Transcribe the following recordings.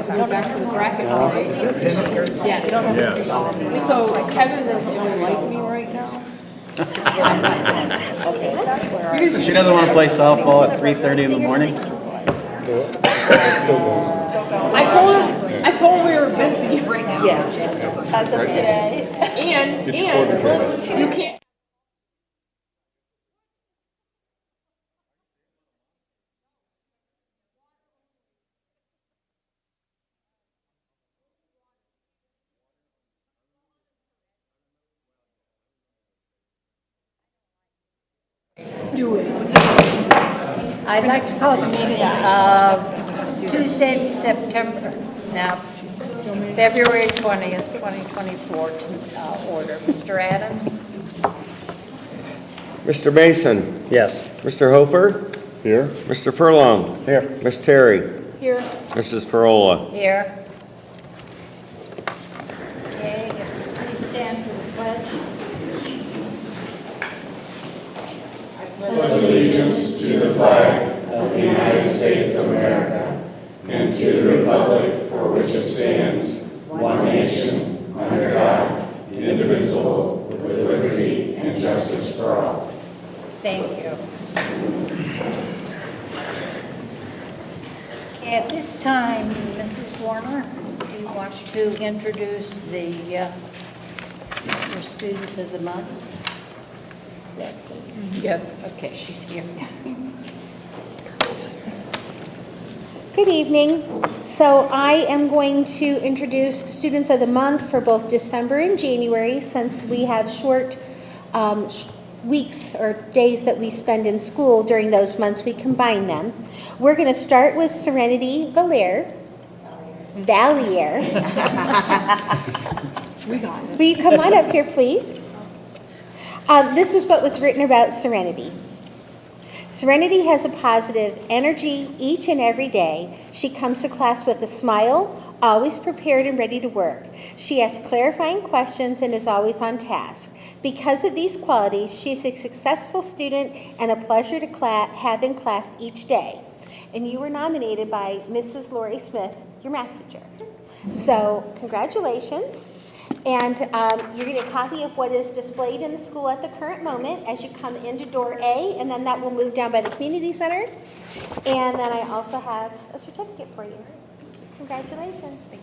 get to go back to the bracket. Yeah. So Kevin doesn't really like me right now. She doesn't want to play softball at 3:30 in the morning. I told her we were busy. Yeah, as of today. And you can't. I'd like to call the meeting of Tuesday, September, now February 20th, 2024 to order. Mr. Adams? Mr. Mason. Yes. Mr. Hofer. Here. Mr. Furlong. Here. Miss Terry. Here. Mrs. Frola. Here. Okay, please stand for the pledge. Allegiance to the flag of the United States of America and to the republic for which it stands, one nation, under God, indivisible, with liberty and justice for all. Thank you. Okay, at this time, Mrs. Warner, do you want to introduce the your students of the month? Yep. Okay, she's here. Good evening. So I am going to introduce the students of the month for both December and January, since we have short weeks or days that we spend in school during those months. We combine them. We're going to start with Serenity Valier. We got it. Will you come on up here, please? This is what was written about Serenity. Serenity has a positive energy each and every day. She comes to class with a smile, always prepared and ready to work. She asks clarifying questions and is always on task. Because of these qualities, she's a successful student and a pleasure to have in class each day. And you were nominated by Mrs. Lori Smith, your math teacher. So congratulations. And you're going to get a copy of what is displayed in the school at the current moment as you come into door A, and then that will move down by the community center. And then I also have a certificate for you. Congratulations. Thank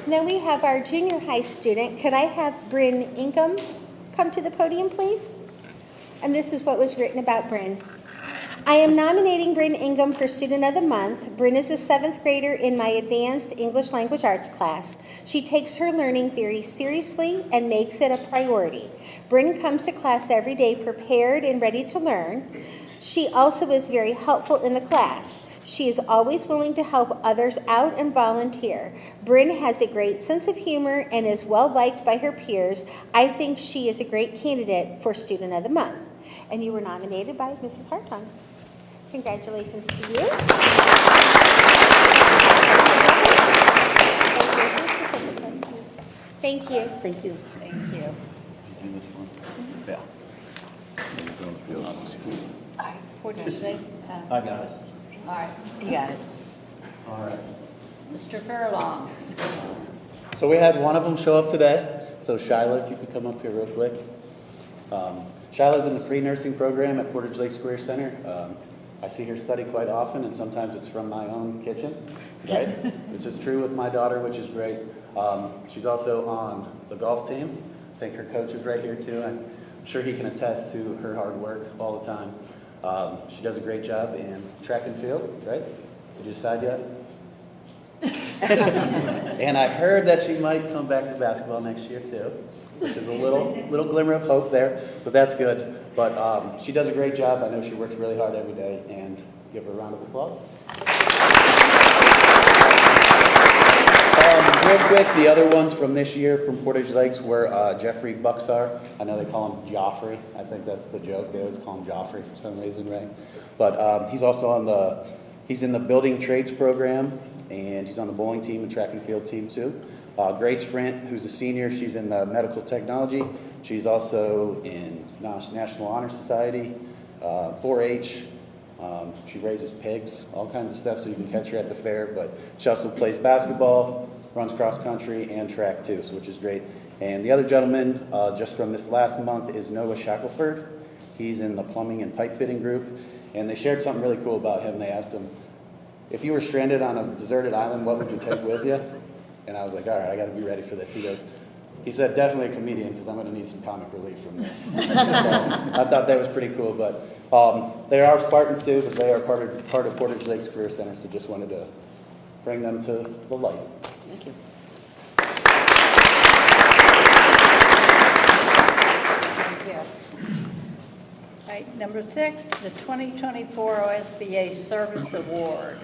you. Then we have our junior high student. Could I have Bryn Ingham come to the podium, please? And this is what was written about Bryn. I am nominating Bryn Ingham for Student of the Month. Bryn is a 7th grader in my Advanced English Language Arts class. She takes her learning very seriously and makes it a priority. Bryn comes to class every day prepared and ready to learn. She also is very helpful in the class. She is always willing to help others out and volunteer. Bryn has a great sense of humor and is well liked by her peers. I think she is a great candidate for Student of the Month. And you were nominated by Mrs. Hartung. Congratulations to you. Thank you. Thank you. Thank you. Yeah. What did you say? I got it. All right, you got it. All right. Mr. Furlong. So we had one of them show up today. So Shyla, if you could come up here real quick. Shyla's in the pre-nursing program at Portage Lake Square Center. I see her study quite often, and sometimes it's from my own kitchen, right? This is true with my daughter, which is great. She's also on the golf team. I think her coach is right here too. I'm sure he can attest to her hard work all the time. She does a great job in track and field, right? Did you decide yet? And I heard that she might come back to basketball next year too, which is a little glimmer of hope there, but that's good. But she does a great job. I know she works really hard every day, and give her a round of applause. Real quick, the other ones from this year from Portage Lakes were Jeffrey Buxar. I know they call him Joffrey. I think that's the joke. They always call him Joffrey for some reason, right? But he's also he's in the building trades program, and he's on the bowling team and track and field team too. Grace Frint, who's a senior, she's in the medical technology. She's also in National Honor Society. 4-H. She raises pigs, all kinds of stuff, so you can catch her at the fair. But she also plays basketball, runs cross country, and track too, so which is great. And the other gentleman, just from this last month, is Noah Shackelford. He's in the plumbing and pipe fitting group, and they shared something really cool about him. They asked him, if you were stranded on a deserted island, what would you take with you? And I was like, all right, I got to be ready for this. He said, definitely a comedian, because I'm going to need some comic relief from this. So I thought that was pretty cool. But they are Spartans too, because they are part of Portage Lakes Career Center. So just wanted to bring them to the light. Thank you. Thank you. All right, number 6, the 2024 OSBA Service Award.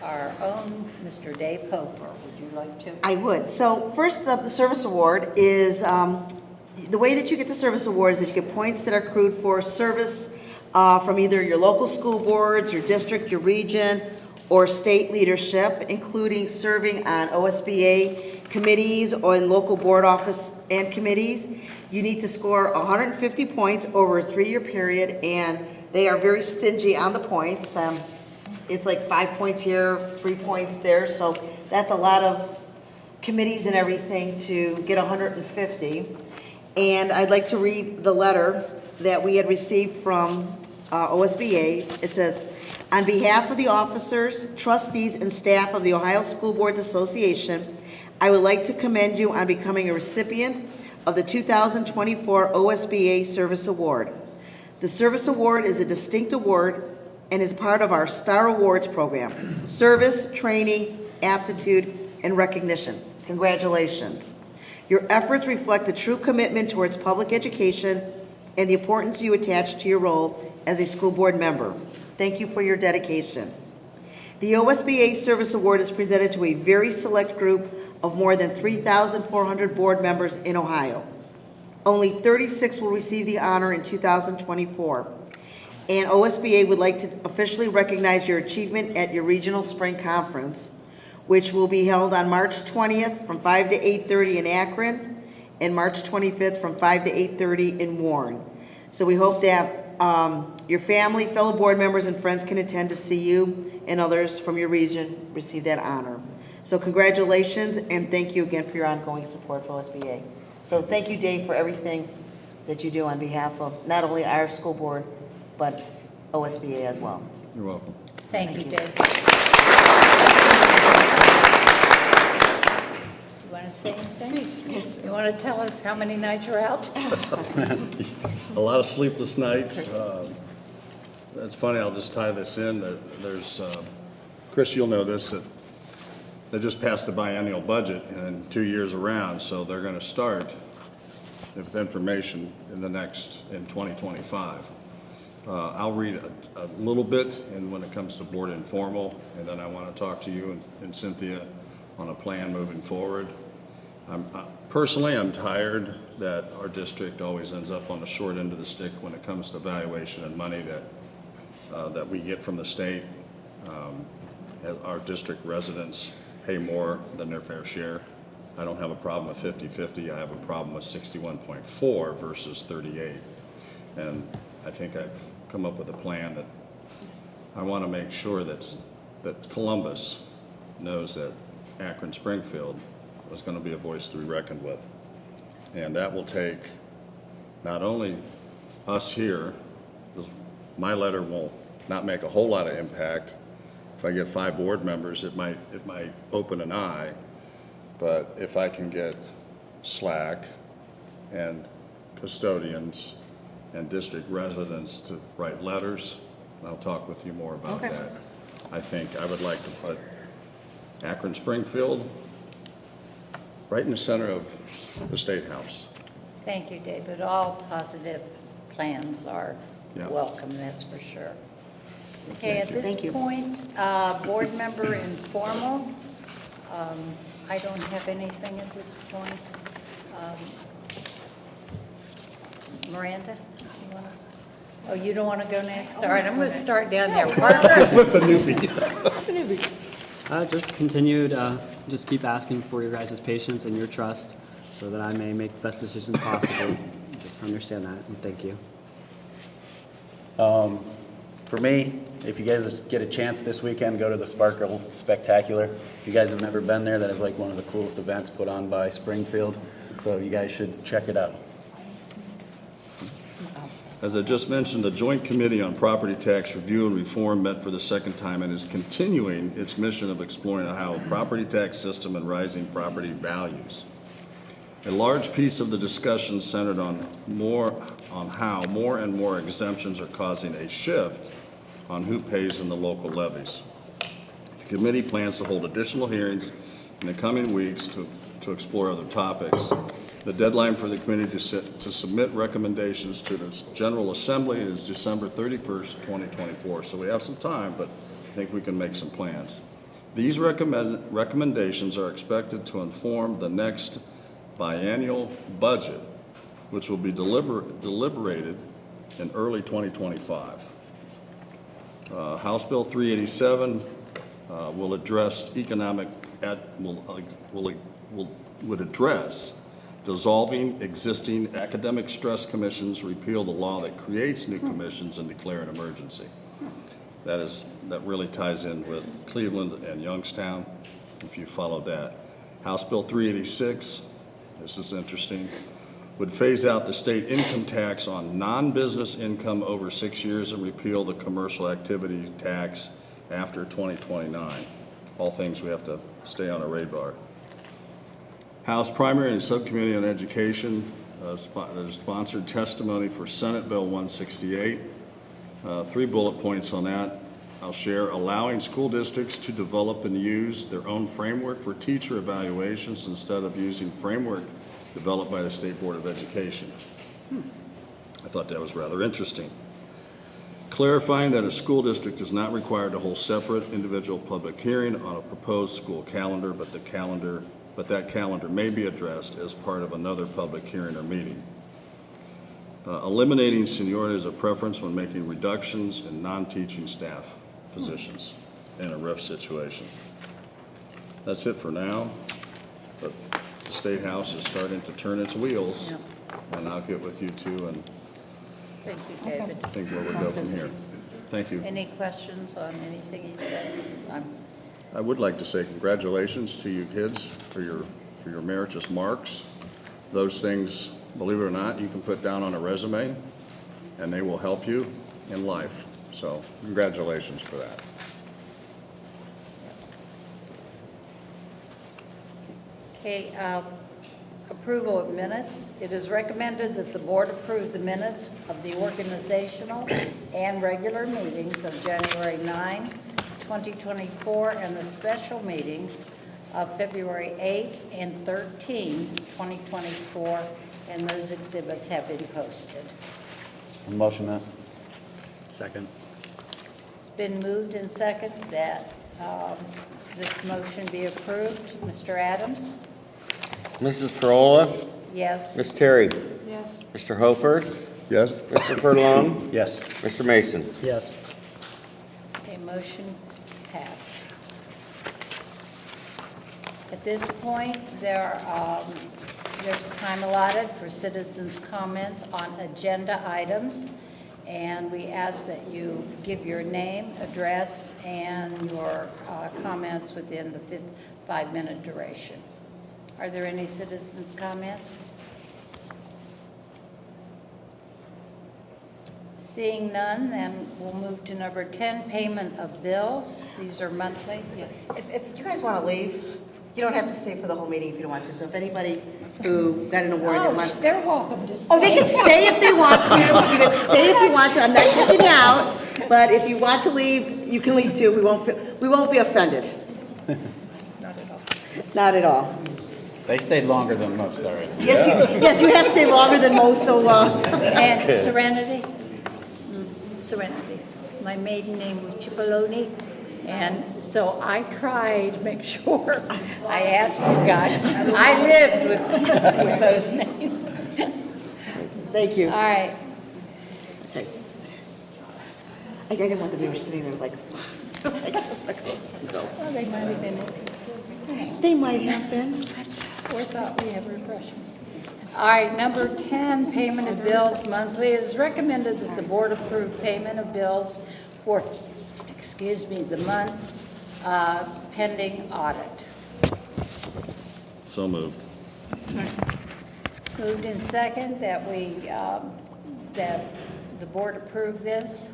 Our own Mr. Dave Hofer. Would you like to? I would. So first, the service award is, the way that you get the service award is that you get points that are accrued for service from either your local school boards, your district, your region, or state leadership, including serving on OSBA committees or in local board office and committees. You need to score 150 points over a 3-year period, and they are very stingy on the points. It's like 5 points here, 3 points there, so that's a lot of committees and everything to get 150. And I'd like to read the letter that we had received from OSBA. It says, on behalf of the officers, trustees, and staff of the Ohio School Boards Association, I would like to commend you on becoming a recipient of the 2024 OSBA Service Award. The Service Award is a distinct award and is part of our STAR Awards program, service, training, aptitude, and recognition. Congratulations. Your efforts reflect a true commitment towards public education and the importance you attach to your role as a school board member. Thank you for your dedication. The OSBA Service Award is presented to a very select group of more than 3,400 board members in Ohio. Only 36 will receive the honor in 2024. And OSBA would like to officially recognize your achievement at your regional spring conference, which will be held on March 20th from 5 to 8:30 in Akron and March 25th from 5 to 8:30 in Warren. So we hope that your family, fellow board members, and friends can attend to see you and others from your region receive that honor. So congratulations, and thank you again for your ongoing support for OSBA. So thank you, Dave, for everything that you do on behalf of not only our school board, but OSBA as well. You're welcome. Thank you, Dave. You want to say anything? You want to tell us how many nights you're out? A lot of sleepless nights. It's funny, I'll just tie this in. There's, Chris, you'll know this, that they just passed the biennial budget and 2 years around, so they're going to start with information in 2025. I'll read a little bit, and when it comes to board informal, and then I want to talk to you and Cynthia on a plan moving forward. Personally, I'm tired that our district always ends up on the short end of the stick when it comes to valuation and money that we get from the state. Our district residents pay more than their fair share. I don't have a problem with 50-50. I have a problem with 61.4 versus 38. And I think I've come up with a plan that I want to make sure that Columbus knows that Akron Springfield is going to be a voice to be reckoned with. And that will take not only us here, because my letter will not make a whole lot of impact. If I get 5 board members, it might open an eye. But if I can get SLAC and custodians and district residents to write letters, I'll talk with you more about that. I think I would like to put Akron Springfield right in the center of the State House. Thank you, David. All positive plans are Yeah. welcome, that's for sure. Okay, at Thank this you. point, board member informal. I don't have anything at this point. Miranda, you wanna? Oh, you don't want to go next? All right, I'm going to start down there. Parker? Just continued, just keep asking for your guys' patience and your trust so that I may make the best decisions possible. Just understand that, and thank you. For me, if you guys get a chance this weekend, go to the Sparkle Spectacular. If you guys have never been there, that is like one of the coolest events put on by Springfield. So you guys should check it out. As I just mentioned, the Joint Committee on Property Tax Review and Reform met for the second time and is continuing its mission of exploring how property tax system and rising property values. A large piece of the discussion centered on how more and more exemptions are causing a shift on who pays in the local levies. The committee plans to hold additional hearings in the coming weeks to explore other topics. The deadline for the committee to submit recommendations to the General Assembly is December 31st, 2024. So we have some time, but I think we can make some plans. These recommendations are expected to inform the next biennial budget, which will be deliberated in early 2025. House Bill 387 will address would address dissolving existing academic stress commissions, repeal the law that creates new commissions, and declare an emergency. That really ties in with Cleveland and Youngstown, if you follow that. House Bill 386, this is interesting, would phase out the state income tax on non-business income over 6 years and repeal the commercial activity tax after 2029. All things we have to stay on our radar. House Primary and Subcommittee on Education sponsored testimony for Senate Bill 168. 3 bullet points on that I'll share. Allowing school districts to develop and use their own framework for teacher evaluations instead of using framework developed by the State Board of Education. I thought that was rather interesting. Clarifying that a school district is not required to hold separate individual public hearing on a proposed school calendar, but that calendar may be addressed as part of another public hearing or meeting. Eliminating seniority as a preference when making reductions in non-teaching staff positions in a RIF situation. That's it for now, but the State House is starting to turn its wheels, and I'll get with you too and Thank you, David. think where we go from here. Thank you. Any questions on anything he said? I would like to say congratulations to you kids for your meritorious marks. Those things, believe it or not, you can put down on a resume, and they will help you in life. So congratulations for that. Okay, approval of minutes. It is recommended that the board approve the minutes of the organizational and regular meetings of January 9, 2024, and the special meetings of February 8 and 13, 2024, and those exhibits have been posted. Motion that. Second. It's been moved and seconded that this motion be approved. Mr. Adams? Mrs. Frola, Yes. Ms. Terry, Yes. Mr. Hofer, Yes? Mr. Furlong, Yes. Mr. Mason. Yes. Okay, motion passed. At this point, there's time allotted for citizens' comments on agenda items, and we ask that you give your name, address, and your comments within the 5-minute duration. Are there any citizens' comments? Seeing none, then we'll move to number 10, payment of bills. These are monthly. If you guys want to leave, you don't have to stay for the whole meeting if you don't want to. So if anybody who got an award that wants, They're welcome to stay. oh, they can stay if they want to. You can stay if you want to. I'm not kicking you out. But if you want to leave, you can leave too. We won't be offended. Not at all. Not at all. They stayed longer than most already. Yes, you have stayed longer than most, so, And Serenity? Serenity. My maiden name was Cipollone, and so I tried to make sure I asked you guys. I lived with those names. thank you. All right. Okay. I didn't want them to be sitting there like, Well, they might have been interested. they might have been. Or thought we have refreshments. All right, number 10, payment of bills monthly. It is recommended that the board approve payment of bills for, the month pending audit. So moved. Moved in second that that the board approve this.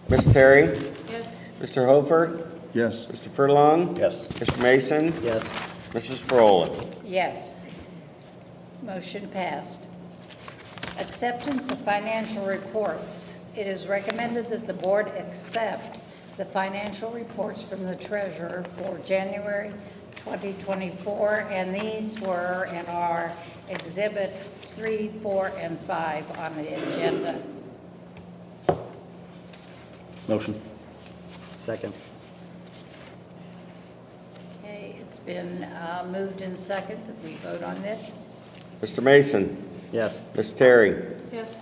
Ms. Terry? Yes. Mr. Hofer? Yes. Mr. Furlong? Yes. Mr. Mason? Yes. Mrs. Frola? Yes. Motion passed. Acceptance of financial reports. It is recommended that the board accept the financial reports from the treasurer for January 2024, and these were and are Exhibit 3, 4, and 5 on the agenda. Motion. Second. Okay, it's been moved in second that we vote on this. Mr. Mason? Yes. Ms. Terry? Yes.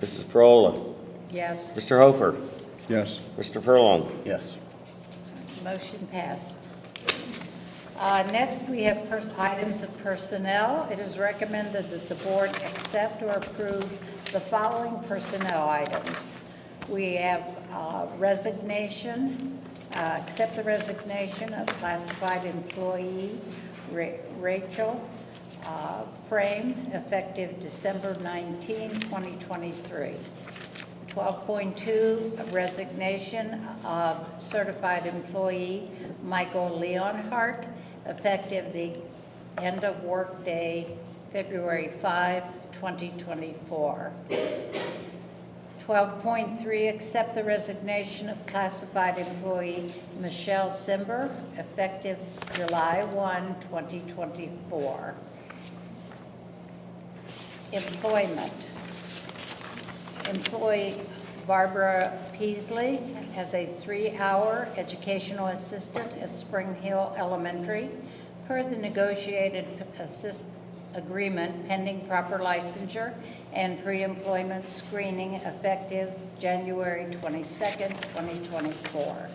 Mrs. Frola? Yes, Mr. Hofer? Yes. Mr. Furlong? Yes. motion passed. Next, we have items of personnel. It is recommended that the board accept or approve the following personnel items. We have resignation, accept the resignation of classified employee Rachel Frame, effective December 19, 2023. 12.2, resignation of certified employee Michael Leonhardt, effective the end of workday February 5, 2024. 12.3, accept the resignation of classified employee Michelle Simber, effective July 1, 2024. Employment. Employee Barbara Peasley as a 3-hour educational assistant at Spring Hill Elementary per the negotiated agreement pending proper licensure and pre-employment screening effective January 22nd, 2024.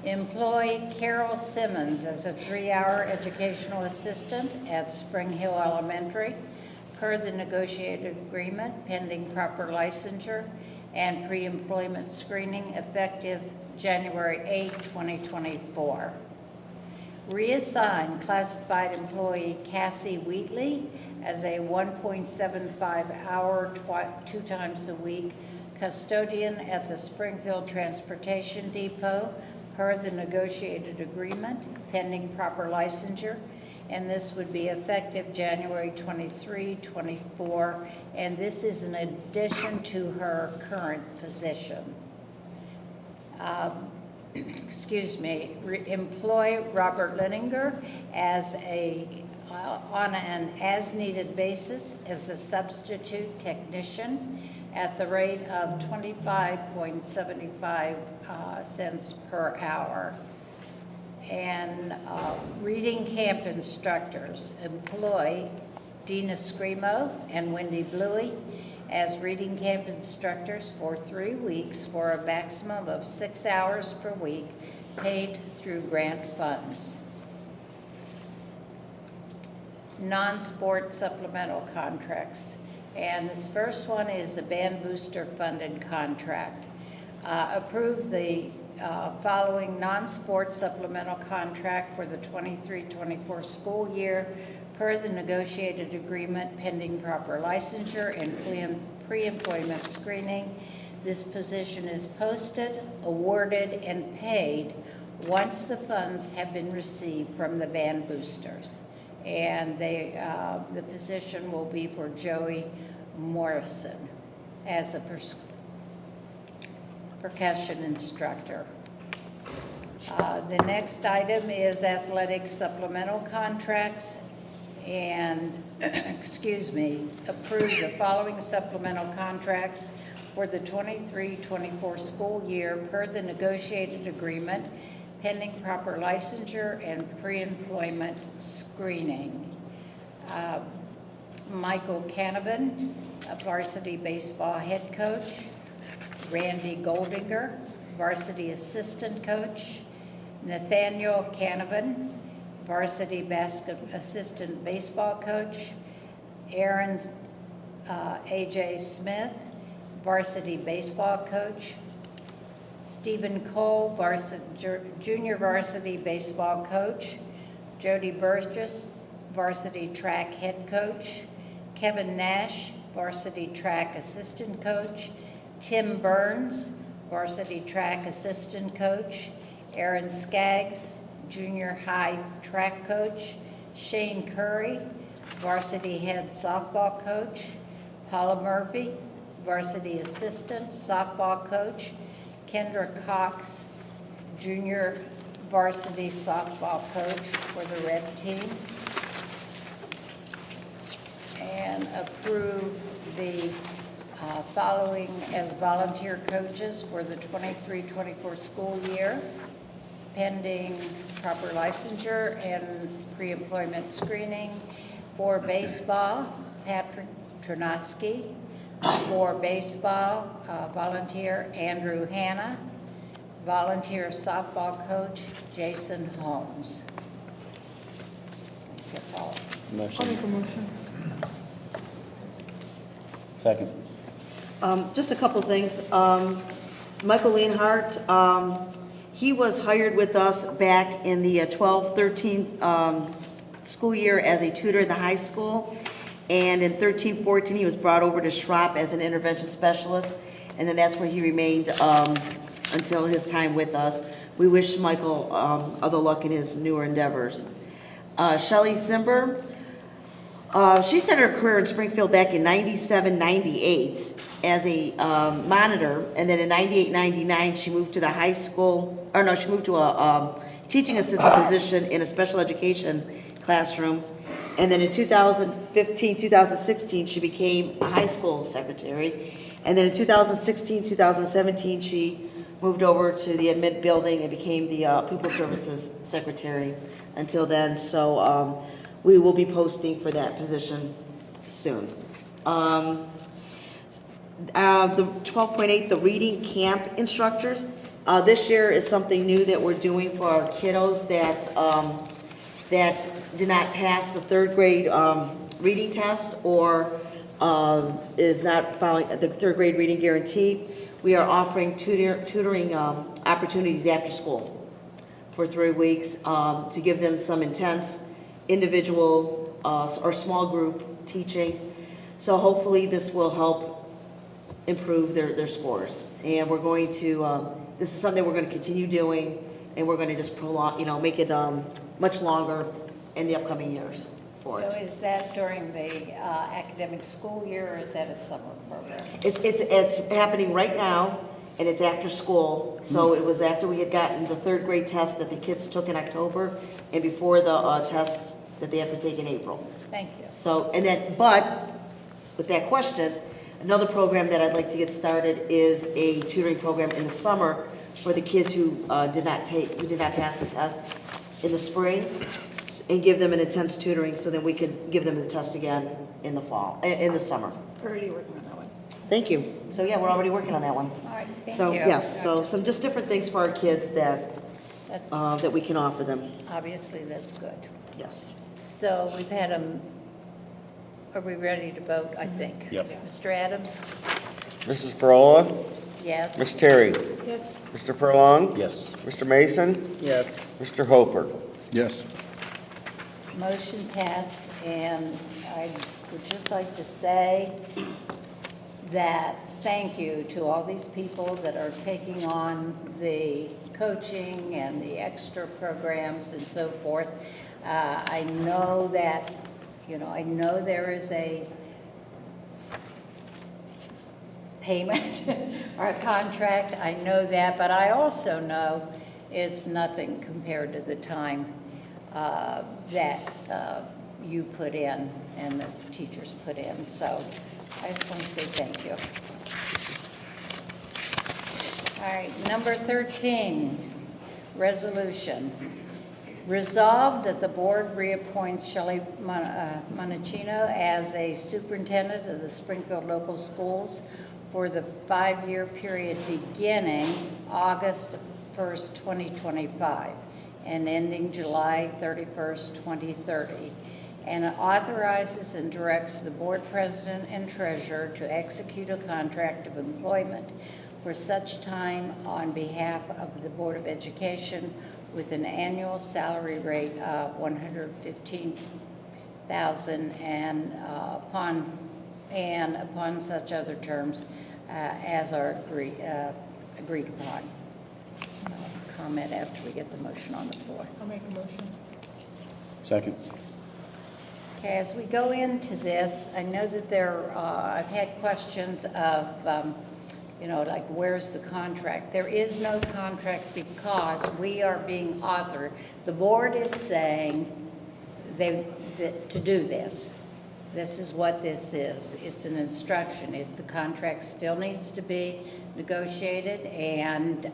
Employee Carol Simmons as a 3-hour educational assistant at Spring Hill Elementary per the negotiated agreement pending proper licensure and pre-employment screening effective January 8, 2024. Reassign classified employee Cassie Wheatley as a 1.75-hour, 2 times a week custodian at the Springfield Transportation Depot per the negotiated agreement pending proper licensure, and this would be effective January 23, 24, and this is in addition to her current position. Employ Robert Linninger as on an as-needed basis as a substitute technician at the rate of 25.75 cents per hour. And reading camp instructors, employ Dina Scrimo and Wendy Bluey as reading camp instructors for 3 weeks for a maximum of 6 hours per week, paid through grant funds. Non-sport supplemental contracts. And this first one is a band booster funded contract. Approve the following non-sport supplemental contract for the 23-24 school year per the negotiated agreement pending proper licensure and pre-employment screening. This position is posted, awarded, and paid once the funds have been received from the band boosters. And the position will be for Joey Morrison as a percussion instructor. The next item is athletic supplemental contracts, and approve the following supplemental contracts for the 23-24 school year per the negotiated agreement pending proper licensure and pre-employment screening. Michael Canavan, a varsity baseball head coach. Randy Goldinger, varsity assistant coach. Nathaniel Canavan, varsity basket assistant baseball coach. Aaron A.J. Smith, varsity baseball coach. Stephen Cole, junior varsity baseball coach. Jody Burgess, varsity track head coach. Kevin Nash, varsity track assistant coach. Tim Burns, varsity track assistant coach. Aaron Skaggs, junior high track coach. Shane Curry, varsity head softball coach. Paula Murphy, varsity assistant softball coach. Kendra Cox, junior varsity softball coach for the red team. And approve the following as volunteer coaches for the 23-24 school year, pending proper licensure and pre-employment screening. For baseball, Patrick Tronoski. For baseball, volunteer Andrew Hanna. Volunteer softball coach Jason Holmes. That's all. Motion. Second. Just a couple things. Michael Leonhardt, he was hired with us back in the 12-13 school year as a tutor in the high school. And in 13-14, he was brought over to Schropp as an intervention specialist. And then that's where he remained until his time with us. We wish Michael other luck in his newer endeavors. Shelley Simber, she started her career in Springfield back in 97, 98 as a monitor. And then in 98, 99, she moved to the high school, or no, she moved to a teaching assistant position in a special education classroom. And then in 2015, 2016, she became a high school secretary. And then in 2016, 2017, she moved over to the admit building and became the pupil services secretary until then. So we will be posting for that position soon. The 12.8, the reading camp instructors. This year is something new that we're doing for our kiddos that did not pass the third grade reading test or is not following the third grade reading guarantee. We are offering tutoring opportunities after school for 3 weeks to give them some intense individual or small group teaching. So hopefully this will help improve their scores. And we're going to, this is something we're going to continue doing, and we're going to just prolong, make it much longer in the upcoming years for So it. is that during the academic school year, or is that a summer program? It's happening right now, and it's after school. So it was after we had gotten the third grade test that the kids took in October, and before the test that they have to take in April. Thank you. So, and then, but with that question, another program that I'd like to get started is a tutoring program in the summer for the kids who did not pass the test in the spring, and give them an intense tutoring so that we could give them the test again in the fall, in the summer. Already working on that one. Thank you. So yeah, we're already working on that one. All right, thank you. So yes, so some just different things for our kids that That's, that we can offer them. obviously, that's good. Yes. So we've had are we ready to vote, I think? Yep. Mr. Adams? Mrs. Frola? Yes. Ms. Terry? Yes. Mr. Furlong? Yes. Mr. Mason? Yes. Mr. Hofer? Yes. Motion passed, and I would just like to say that thank you to all these people that are taking on the coaching and the extra programs and so forth. I know that, I know there is a payment or a contract, I know that, but I also know it's nothing compared to the time that you put in and the teachers put in. So I just want to say thank you. All right, number 13, resolution. Resolved that the board reappoints Shelley Monachino as a superintendent of the Springfield Local Schools for the 5-year period beginning August 1st, 2025, and ending July 31st, 2030, and it authorizes and directs the board president and treasurer to execute a contract of employment for such time on behalf of the Board of Education with an annual salary rate of $115,000 and upon such other terms as are agreed upon. Comment after we get the motion on the floor. Second. Okay, as we go into this, I know that I've had questions of, like, where's the contract? There is no contract because we are being authored. The board is saying to do this. This is what this is. It's an instruction. The contract still needs to be negotiated, and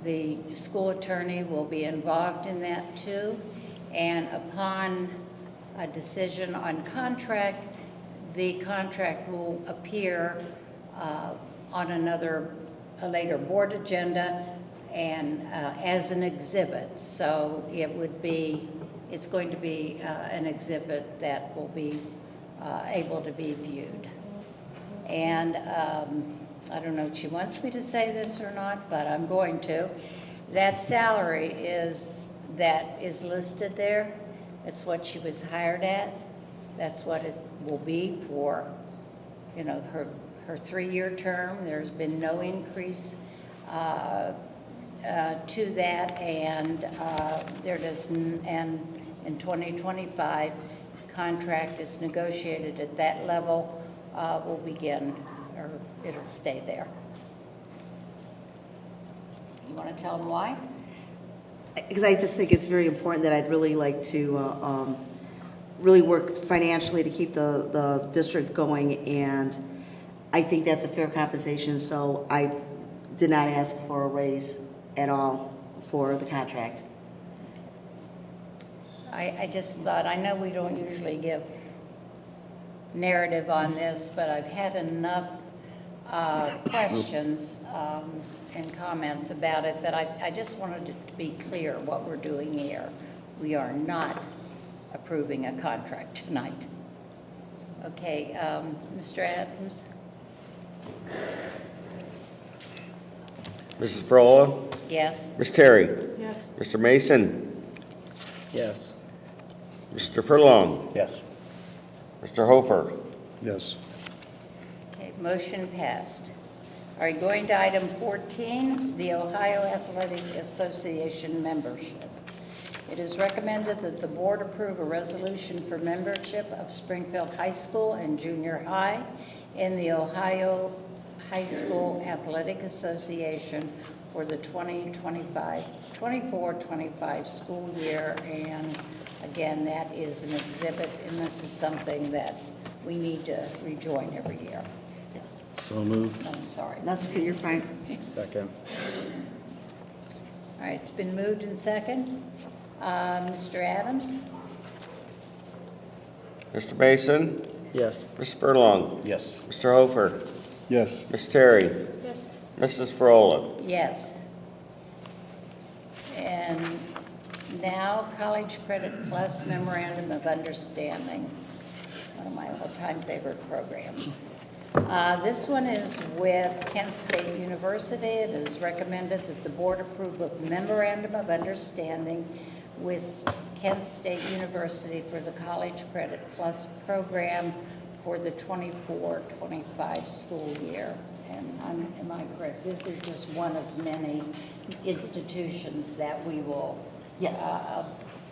the school attorney will be involved in that too. And upon a decision on contract, the contract will appear on a later board agenda and as an exhibit. So it's going to be an exhibit that will be able to be viewed. And I don't know if she wants me to say this or not, but I'm going to. That salary that is listed there. That's what she was hired at. That's what it will be for, her 3-year term. There's been no increase to that, and and in 2025, the contract is negotiated at that level. Will begin, or it'll stay there. You want to tell them why? Because I just think it's very important that I'd really like to really work financially to keep the district going, and I think that's a fair compensation, so I did not ask for a raise at all for the contract. I just thought, I know we don't usually give narrative on this, but I've had enough questions and comments about it that I just wanted it to be clear what we're doing here. We are not approving a contract tonight. Okay, Mr. Adams? Mrs. Frola? Yes? Ms. Terry? Yes. Mr. Mason? Yes. Mr. Furlong? Yes. Mr. Hofer? Yes. Okay, motion passed. All right, going to item 14, the Ohio Athletic Association membership. It is recommended that the board approve a resolution for membership of Springfield High School and Junior High in the Ohio High School Athletic Association for the 24-25 school year. And again, that is an exhibit, and this is something that we need to rejoin every year. So moved. I'm sorry. That's okay, you're fine. Second. All right, it's been moved and second. Mr. Adams? Mr. Mason? Yes. Mr. Furlong? Yes. Mr. Hofer? Yes. Ms. Terry? Yes. Mrs. Frola? Yes. And now, College Credit Plus Memorandum of Understanding, one of my all-time favorite programs. This one is with Kent State University. It is recommended that the board approve a memorandum of understanding with Kent State University for the College Credit Plus program for the 24-25 school year. And am I correct? This is just one of many institutions that we will Yes.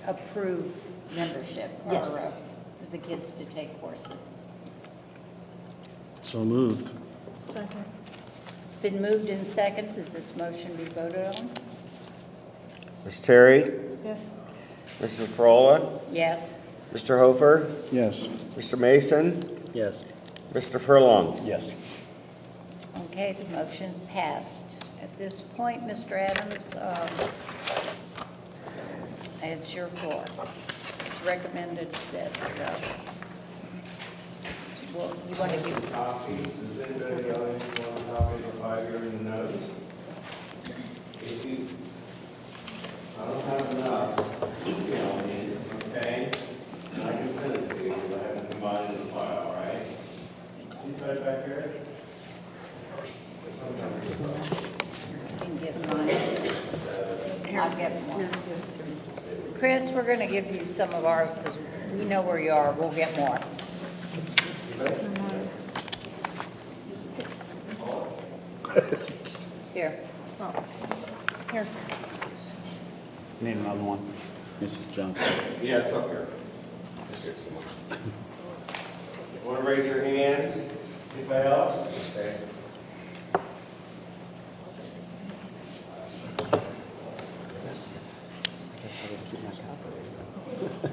approve membership Yes. or for the kids to take courses. So moved. It's been moved in second that this motion be voted on. Ms. Terry? Yes. Mrs. Frola? Yes. Mr. Hofer? Yes. Mr. Mason? Yes. Mr. Furlong? Yes. Okay, the motion's passed. At this point, Mr. Adams, it's your floor. It's recommended that, well, you want to give, Copies, does anybody else want a copy of the 5-year notice? If you I'll get more. Chris, we're going to give you some of ours because we know where you are. We'll get more. Here. Here. Need another one? Mrs. Johnson. Yeah, it's up here. Want to raise your hands? Anybody else? Okay.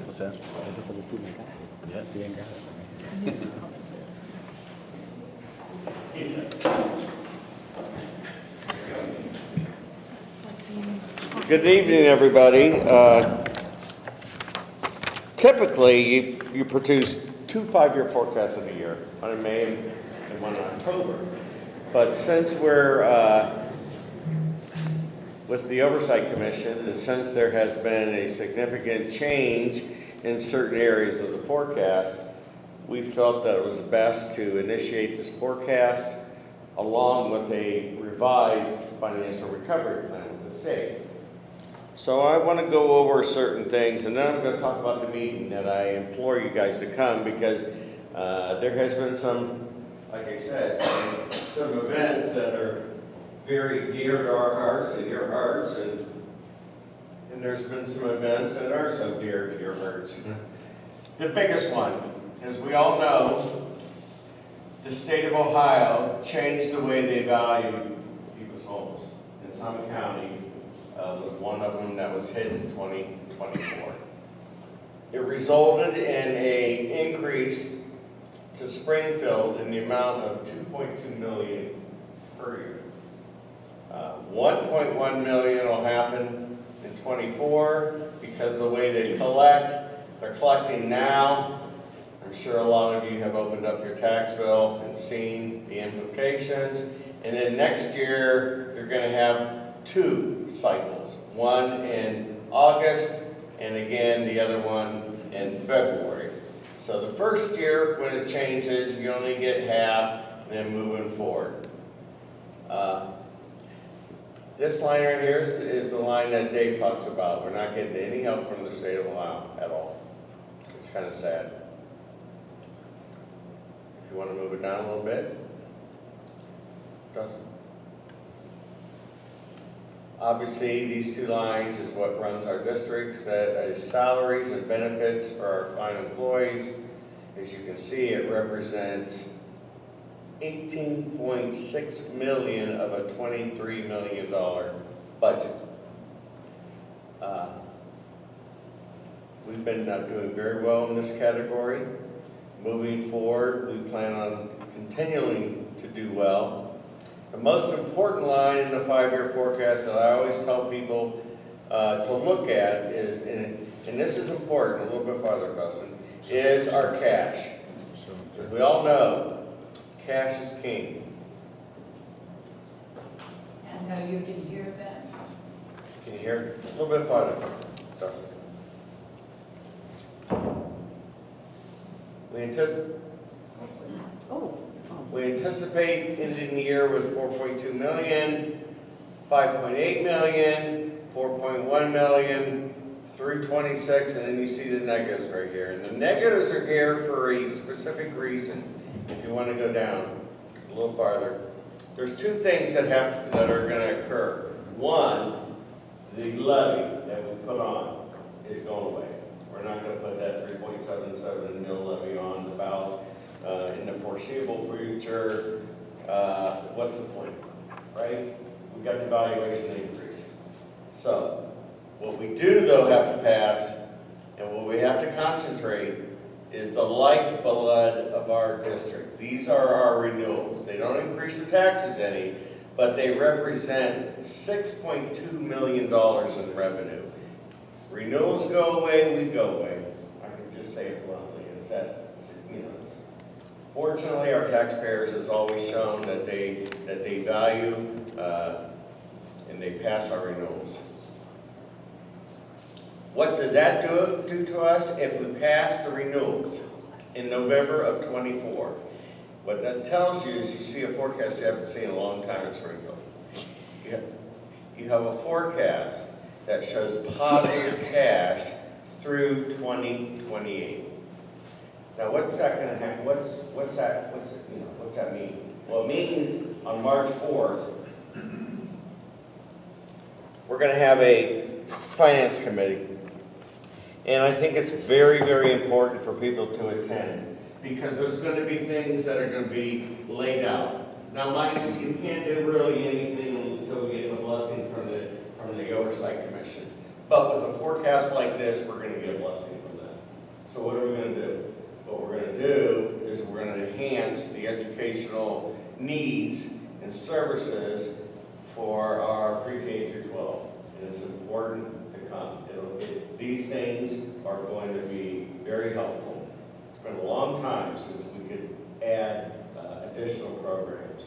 What's that? I guess I'll just keep my copy. Yeah, you ain't got it. Good evening, everybody. Typically, you produce 2 5-year forecasts in a year, one in May and one in October. But since we're with the Oversight Commission, and since there has been a significant change in certain areas of the forecast, we felt that it was best to initiate this forecast along with a revised financial recovery plan with the state. So I want to go over certain things, and then I'm going to talk about the meeting that I implore you guys to come, because there has been some, like I said, some events that are very dear to our hearts and your hearts, and there's been some events that are so dear to your hearts. The biggest one, as we all know, the state of Ohio changed the way they value people's homes. In Summit County was one of them that was hit in 2024. It resulted in an increase to Springfield in the amount of $2.2 million per year. 1.1 million will happen in 24 because of the way they collect. They're collecting now. I'm sure a lot of you have opened up your tax bill and seen the implications. And then next year, you're going to have 2 cycles, one in August and again the other one in February. So the first year when it changes, you only get half, and then moving forward. This line right here is the line that Dave talks about. We're not getting any help from the state of Ohio at all. It's kind of sad. If you want to move it down a little bit. Dustin. Obviously, these 2 lines is what runs our districts. That is salaries and benefits for our fine employees. As you can see, it represents 18.6 million of a $23 million budget. We've been doing very well in this category. Moving forward, we plan on continuing to do well. The most important line in the 5-year forecast that I always tell people to look at is, and this is important, a little bit farther, Dustin, is our cash. As we all know, cash is king. And now you can hear that. Can you hear? A little bit farther, Dustin. We anticipate ending the year with 4.2 million, 5.8 million, 4.1 million, 326, and then you see the negatives right here. And the negatives are here for a specific reason. If you want to go down a little farther, there's 2 things that are going to occur. One, the levy that we put on is going away. We're not going to put that 3.77 mil levy on the ballot in the foreseeable future. What's the point, right? We've got the valuation increase. So what we do, though, have to pass, and what we have to concentrate is the lifeblood of our district. These are our renewals. They don't increase the taxes any, but they represent $6.2 million in revenue. Renewals go away, we go away. I can just say it bluntly. It's that, fortunately, our taxpayers has always shown that they value and they pass our renewals. What does that do to us if we pass the renewals in November of 24? What that tells you is you see a forecast you haven't seen in a long time in Springfield. You have a forecast that shows positive cash through 2028. Now, what's that gonna happen? What's that mean? Well, it means on March 4th, we're gonna have a finance committee. And I think it's very, very important for people to attend, because there's gonna be things that are gonna be laid out. Now, mind you, you can't do really anything until we get the blessing from the Oversight Commission. But with a forecast like this, we're gonna get a blessing from them. So what are we gonna do? What we're gonna do is we're gonna enhance the educational needs and services for our pre-K through 12. And it's important to come. These things are going to be very helpful. It's been a long time since we could add additional programs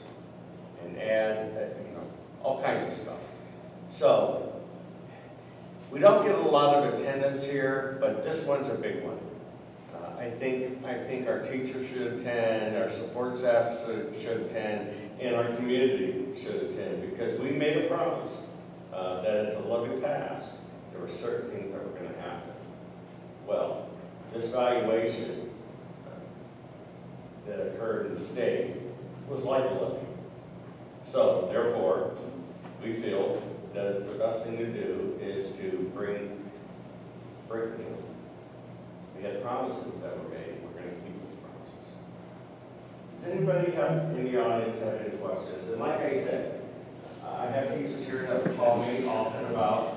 and add, all kinds of stuff. So, we don't get a lot of attendance here, but this one's a big one. I think our teachers should attend, our support staff should attend, and our community should attend, because we made a promise that if the levy passed, there were certain things that were going to happen. Well, this valuation that occurred in the state was like a levy. So, therefore, we feel that it's the best thing to do is to bring we had promises that were made. We're going to keep those promises. Does anybody in the audience have any questions? And like I said, I have teachers here that call me often about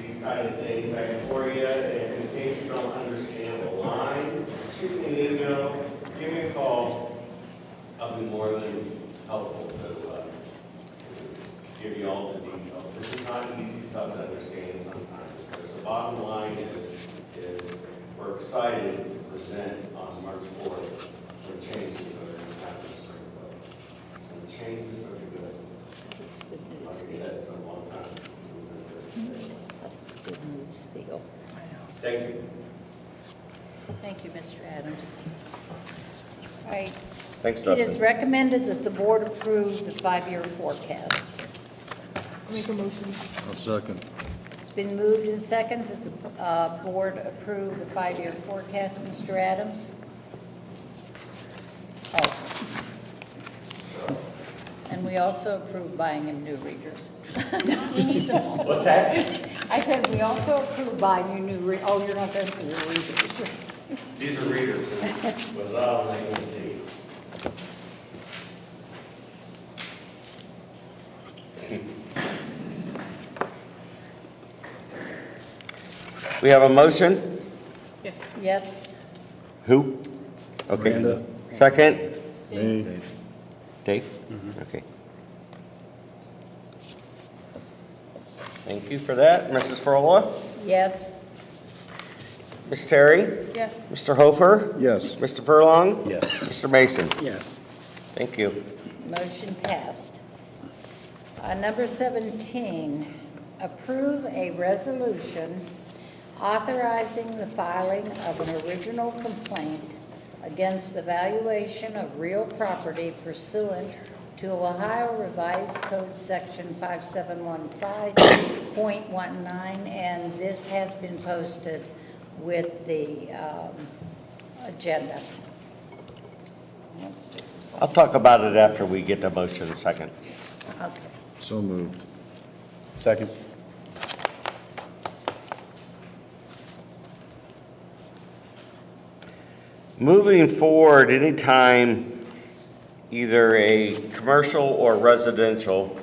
these kind of things. I can for you, and in case you don't understand the line, shoot me an email, give me a call. I'll be more than helpful to give you all the details. This is not easy stuff to understand sometimes. Because the bottom line is we're excited to present on March 4th some changes that are going to happen in Springfield. Some changes that are good. It's good Like I news, said, Phil. it's been a long time since we've been there. It's good news, Phil. Thank you. Thank you, Mr. Adams. All right. Thanks, It is recommended that the board approve the 5-year forecast. I'll second. It's been moved and seconded that the board approve the 5-year forecast. Mr. Adams? Oh. And we also approve buying him new readers. What's that? I said we also approve buying you new oh, you're not going to do readers. These are readers. Was all I can see. We have a motion? Yes? Who? Okay. Miranda. Second? Me. Dave? Okay. Thank you for that. Mrs. Frola? Yes? Ms. Terry? Yes. Mr. Hofer? Yes. Mr. Furlong? Yes. Mr. Mason? Yes. Thank you. Motion passed. Number 17, approve a resolution authorizing the filing of an original complaint against the valuation of real property pursuant to Ohio Revised Code Section 5715.19, and this has been posted with the agenda. Let's do this one. I'll talk about it after we get the motion second. Okay. So moved. Second. Moving forward, anytime either a commercial or residential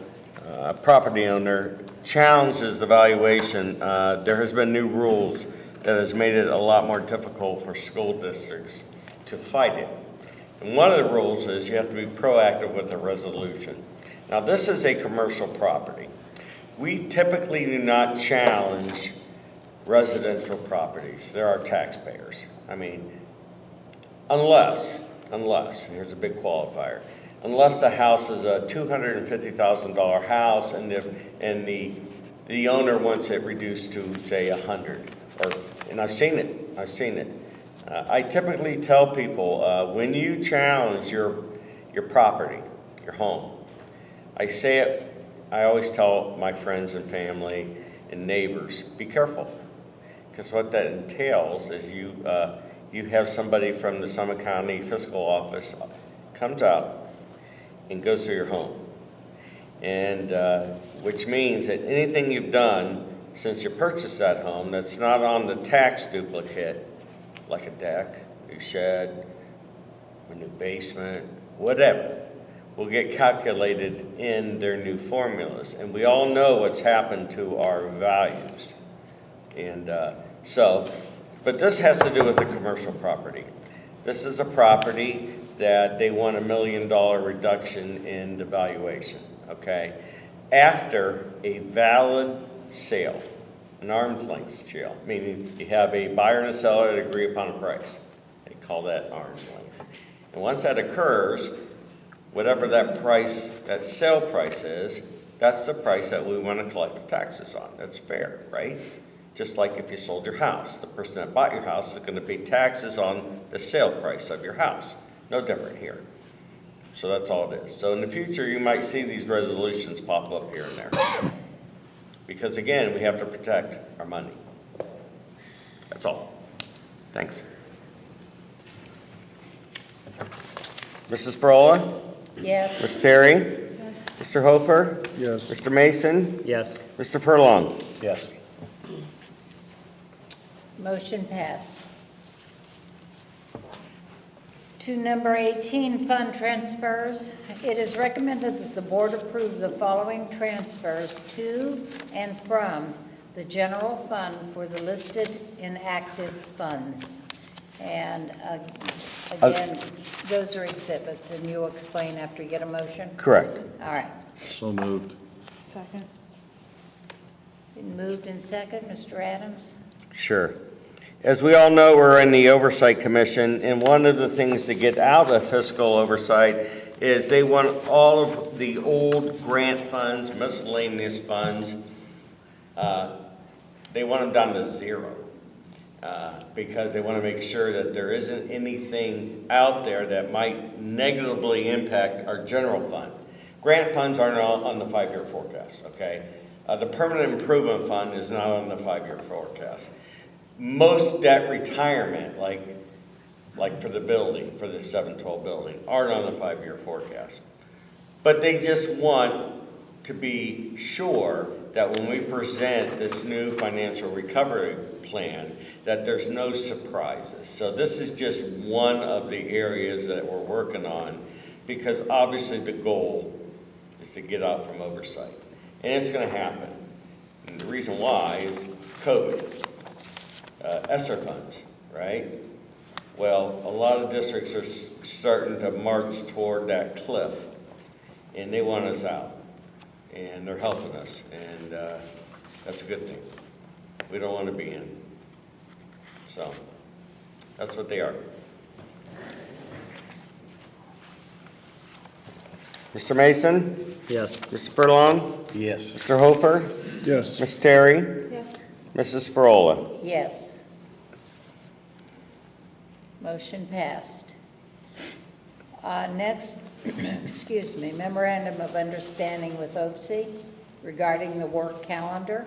property owner challenges the valuation, there has been new rules that has made it a lot more difficult for school districts to fight it. And one of the rules is you have to be proactive with a resolution. Now, this is a commercial property. We typically do not challenge residential properties. They're our taxpayers. I mean, unless, here's a big qualifier, unless the house is a $250,000 house and the owner wants it reduced to, say, 100. And I've seen it. I typically tell people, when you challenge your property, your home, I always tell my friends and family, and neighbors. Be careful, because what that entails is you have somebody from the Summit County Fiscal Office comes out and goes through your home. And which means that anything you've done since you purchased that home that's not on the tax duplicate, like a deck, a shed, a new basement, whatever, will get calculated in their new formulas. And we all know what's happened to our values. And but this has to do with the commercial property. This is a property that they want $1 million reduction in the valuation, okay? After a valid sale, an arm's length sale, meaning you have a buyer and a seller that agree upon a price. They call that arm's length. And once that occurs, whatever that price, that sale price is, that's the price that we want to collect the taxes on. That's fair, right? Just like if you sold your house. The person that bought your house is going to pay taxes on the sale price of your house. No different here. So that's all it is. So in the future, you might see these resolutions pop up here and there. Because again, we have to protect our money. That's all. Thanks. Mrs. Frola? Yes. Ms. Terry? Mr. Hofer? Yes. Mr. Mason? Yes. Mr. Furlong? Yes. Motion passed. To number 18, fund transfers. It is recommended that the board approve the following transfers to and from the general fund for the listed inactive funds. And again, those are exhibits, and you'll explain after you get a motion? Correct. All right. So moved. Second. Been moved and second. Mr. Adams? Sure. As we all know, we're in the Oversight Commission, and one of the things to get out of fiscal oversight is they want all of the old grant funds, miscellaneous funds, they want them down to zero. Because they want to make sure that there isn't anything out there that might negatively impact our general fund. Grant funds aren't on the 5-year forecast, okay? The permanent improvement fund is not on the 5-year forecast. Most debt retirement, like for the building, for the 712 building, aren't on the 5-year forecast. But they just want to be sure that when we present this new financial recovery plan, that there's no surprises. So this is just one of the areas that we're working on, because obviously the goal is to get out from oversight. And it's gonna happen. And the reason why is COVID. ESSER funds, right? Well, a lot of districts are starting to march toward that cliff, and they want us out, and they're helping us, and that's a good thing. We don't want to be in. So, that's what they are. Mr. Mason? Yes. Mr. Furlong? Yes. Mr. Hofer? Yes. Ms. Terry? Yes. Mrs. Frola? Yes. Motion passed. Next, excuse me, memorandum of understanding with OPSI regarding the work calendar.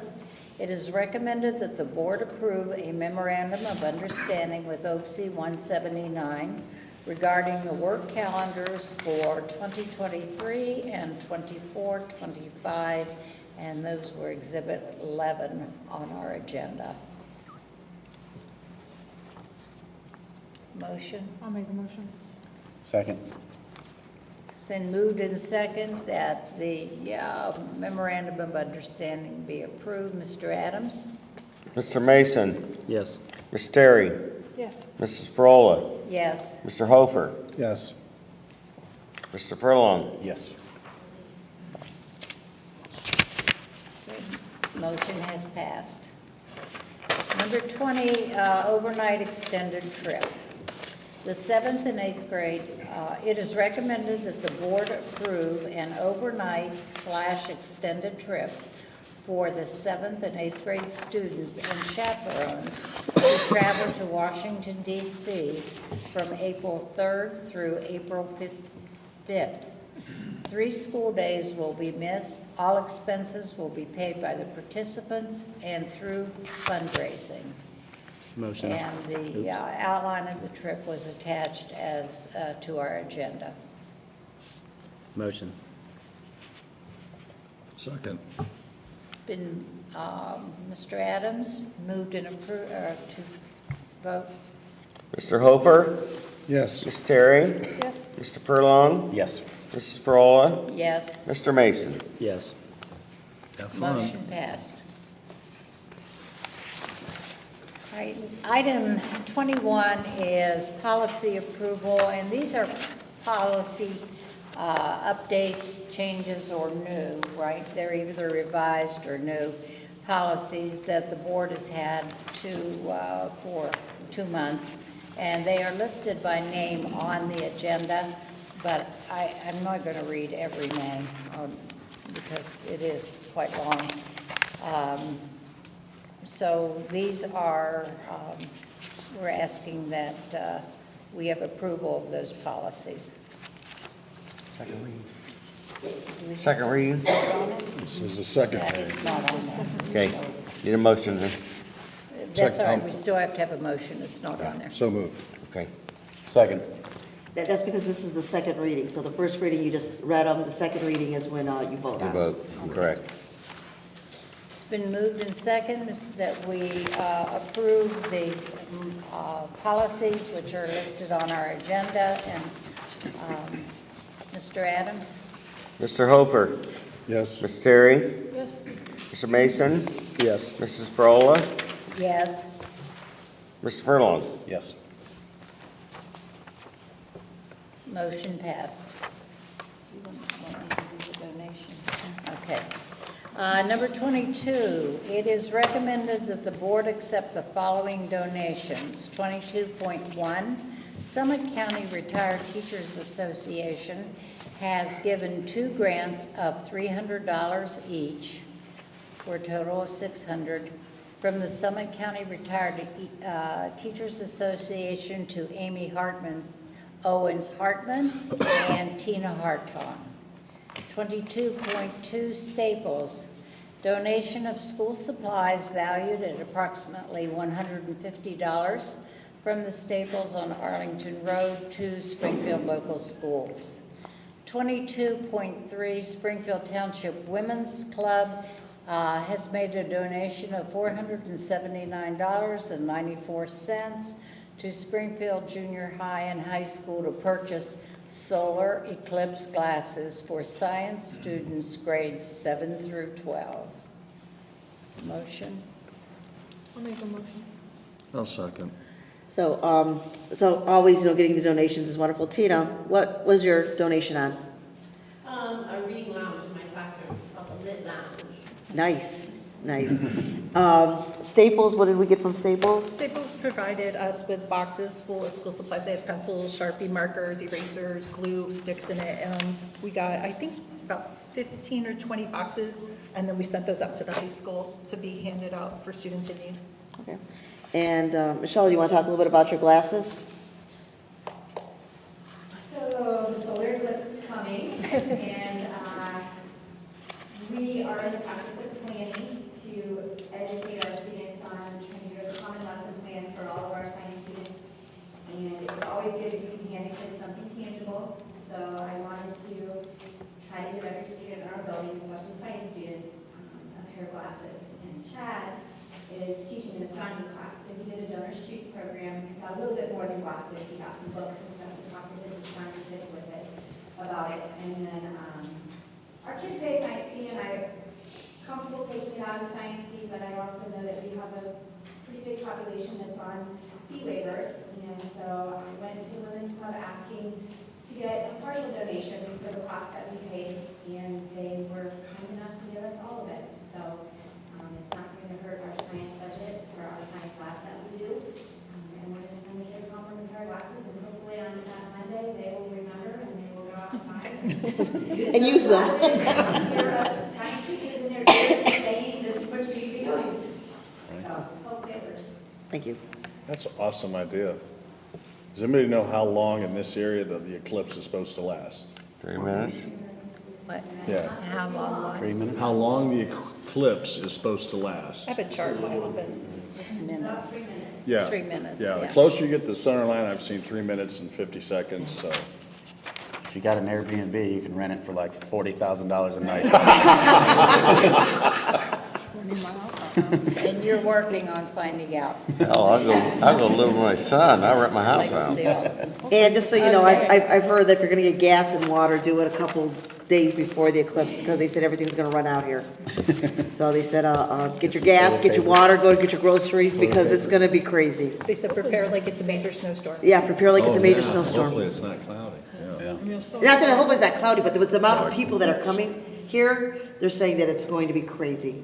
It is recommended that the board approve a memorandum of understanding with OPSI 179 regarding the work calendars for 2023 and 24-25, and those were Exhibit 11 on our agenda. Motion? I'll make a motion. Second. It's been moved and second that the memorandum of understanding be approved. Mr. Adams? Mr. Mason? Yes. Ms. Terry? Yes. Mrs. Frola? Yes. Mr. Hofer? Yes. Mr. Furlong? Yes. Motion has passed. Number 20, overnight extended trip. The 7th and 8th grade, it is recommended that the board approve an overnight/extended trip for the 7th and 8th grade students and chaperones who travel to Washington, D.C. from April 3rd through April 5th. 3 school days will be missed. All expenses will be paid by the participants and through fundraising. Motion. And the outline of the trip was attached as to our agenda. Motion. Second. Been, Mr. Adams moved and approved, to vote. Mr. Hofer? Yes. Ms. Terry? Yes. Mr. Furlong? Yes. Mrs. Frola? Yes, Mr. Mason? Yes. Have fun. motion passed. All right, item 21 is policy approval, and these are policy updates, changes, or new, right? They're either revised or new policies that the board has had for 2 months, and they are listed by name on the agenda, but I'm not going to read every name because it is quite long. So these are, we're asking that we have approval of those policies. Second reading. Second reading? This is the second That page. is not on there. Okay, need a motion then. That's all right, we still have to have a motion, it's not on there. So moved. Okay. Second. That's because this is the second reading. So the first reading, you just read them. The second reading is when you vote You on it. vote, correct. It's been moved and second that we approve the policies which are listed on our agenda, and Mr. Adams? Mr. Hofer? Yes. Ms. Terry? Yes. Mr. Mason? Yes. Mrs. Frola? Yes. Mr. Furlong? Yes. Motion passed. You want to do the donation? Okay. Number 22, it is recommended that the board accept the following donations. 22.1, Summit County Retired Teachers Association has given 2 grants of $300 each for a total of $600 from the Summit County Retired Teachers Association to Amy Owens Hartman and Tina Hartong. 22.2 Staples, donation of school supplies valued at approximately $150 from the Staples on Arlington Road to Springfield local schools. 22.3 Springfield Township Women's Club has made a donation of $479.94 to Springfield Junior High and High School to purchase solar eclipse glasses for science students grades 7 through 12. Motion? I'll second. So, always, getting the donations is wonderful. Tina, what was your donation on? A reading lounge in my classroom, called the Lit Lounge. Nice, nice. Staples, what did we get from Staples? Staples provided us with boxes full of school supplies. They had pencils, Sharpie markers, erasers, glue, sticks in it. We got, I think, about 15 or 20 boxes, and then we sent those up to the high school to be handed out for students in need. Okay. And Michelle, you want to talk a little bit about your glasses? So the solar eclipse is coming, and we are in the process of planning to educate our students on trying to do a common lesson plan for all of our science students. And it's always good if you can hand the kids something tangible. So I wanted to try to give every student in our building, especially science students, a pair of glasses. And Chad is teaching an astronomy class. So he did a Donor's Choose program, got a little bit more than glasses. He got some books and stuff to talk to his astronomy kids with it, about it. And then our kids pay science fee, and I'm comfortable taking it out of the science fee, but I also know that we have a pretty big population that's on fee waivers. And so I went to the Women's Club asking to get a partial donation for the cost that we paid, and they were kind enough to give us all of it. So it's not going to hurt our science budget or our science labs that we do. And we're going to send the kids home with a pair of glasses, and hopefully on that Monday, they will remember and they will go outside And use them. Hear us science teachers in their chairs saying, this is what you need to be doing. So, hope favors. Thank you. That's an awesome idea. Does anybody know how long in this area that the eclipse is supposed to last? 3 minutes? What? Yeah. How long was 3 minutes? How long the eclipse is supposed to last. I have a chart in my office. Just minutes? Yeah. 3 minutes, Yeah, the yeah. closer you get to the center line, I've seen 3 minutes and 50 seconds, so. If you got an Airbnb, you can rent it for like $40,000 a night. And you're working on finding out. Oh, I'll go live with my son. I'll rent my Like house to see out. all of them. And just so you know, Okay. I've heard that if you're gonna get gas and water, do it a couple days before the eclipse, because they said everything's gonna run out here. So they said, get your gas, get your water, go to get your groceries, because it's gonna be crazy. They said prepare like it's a major snowstorm. Yeah, prepare like it's a major Oh, yeah. snowstorm. Hopefully it's not cloudy, yeah. Not that, hopefully it's not cloudy, but with the amount of people that are coming here, they're saying that it's going to be crazy.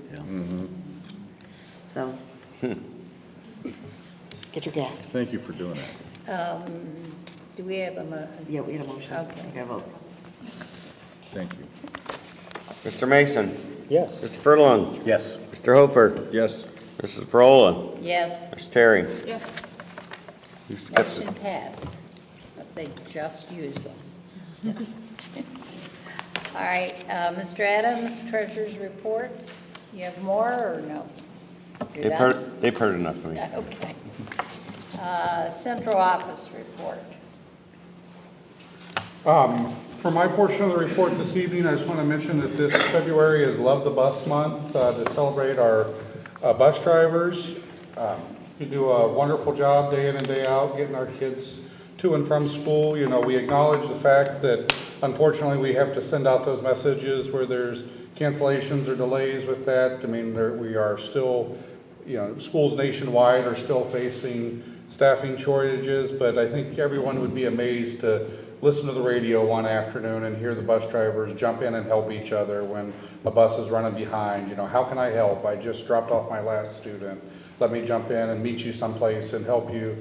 So. Get your gas. Thank you for doing that. Do we have Yeah, we had a motion. Okay. We got a vote. Thank you. Mr. Mason. Yes. Mr. Furlong. Yes. Mr. Hofer. Yes. Mrs. Frola. yes, Ms. Terry. Yes. You skipped it. motion passed, but they just used them. All right, Mr. Adams, treasurer's report. You have more or no? You're done? They've heard enough of me. Yeah, okay. Central office report. For my portion of the report this evening, I just want to mention that this February is Love the Bus Month to celebrate our bus drivers. You do a wonderful job day in and day out getting our kids to and from school. You know, we acknowledge the fact that unfortunately we have to send out those messages where there's cancellations or delays with that. I mean, we are still, you know, schools nationwide are still facing staffing shortages, but I think everyone would be amazed to listen to the radio one afternoon and hear the bus drivers jump in and help each other when a bus is running behind. You know, how can I help? I just dropped off my last student. Let me jump in and meet you someplace and help you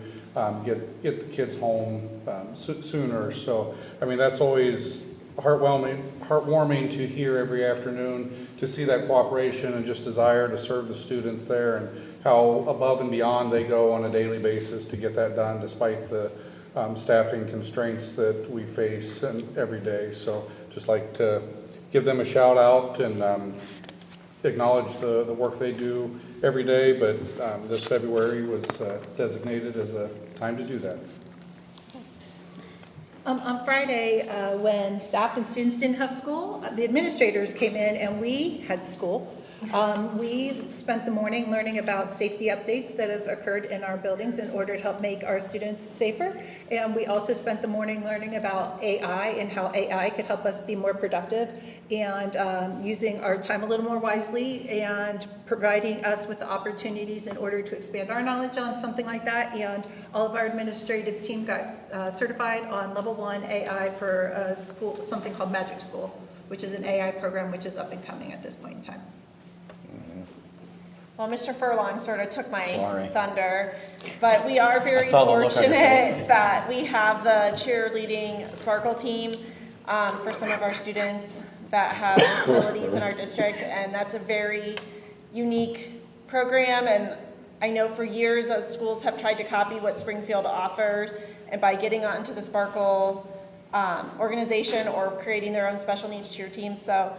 get the kids home sooner. So, I mean, that's always heartwarming to hear every afternoon, to see that cooperation and just desire to serve the students there, and how above and beyond they go on a daily basis to get that done despite the staffing constraints that we face every day. So just like to give them a shout out and acknowledge the work they do every day, but this February was designated as a time to do that. On Friday, when staff and students didn't have school, the administrators came in and we had school. We spent the morning learning about safety updates that have occurred in our buildings in order to help make our students safer. And we also spent the morning learning about AI and how AI could help us be more productive and using our time a little more wisely and providing us with the opportunities in order to expand our knowledge on something like that. And all of our administrative team got certified on level 1 AI for a school, something called Magic School, which is an AI program which is up and coming at this point in time. Well, Mr. Furlong sort of took my Sorry. thunder, but we are very saw the look on your fortunate face. that we have the cheerleading Sparkle team for some of our students that have disabilities in our district, and that's a very unique program, and I know for years schools have tried to copy what Springfield offers, and by getting onto the Sparkle organization or creating their own special needs cheer team, so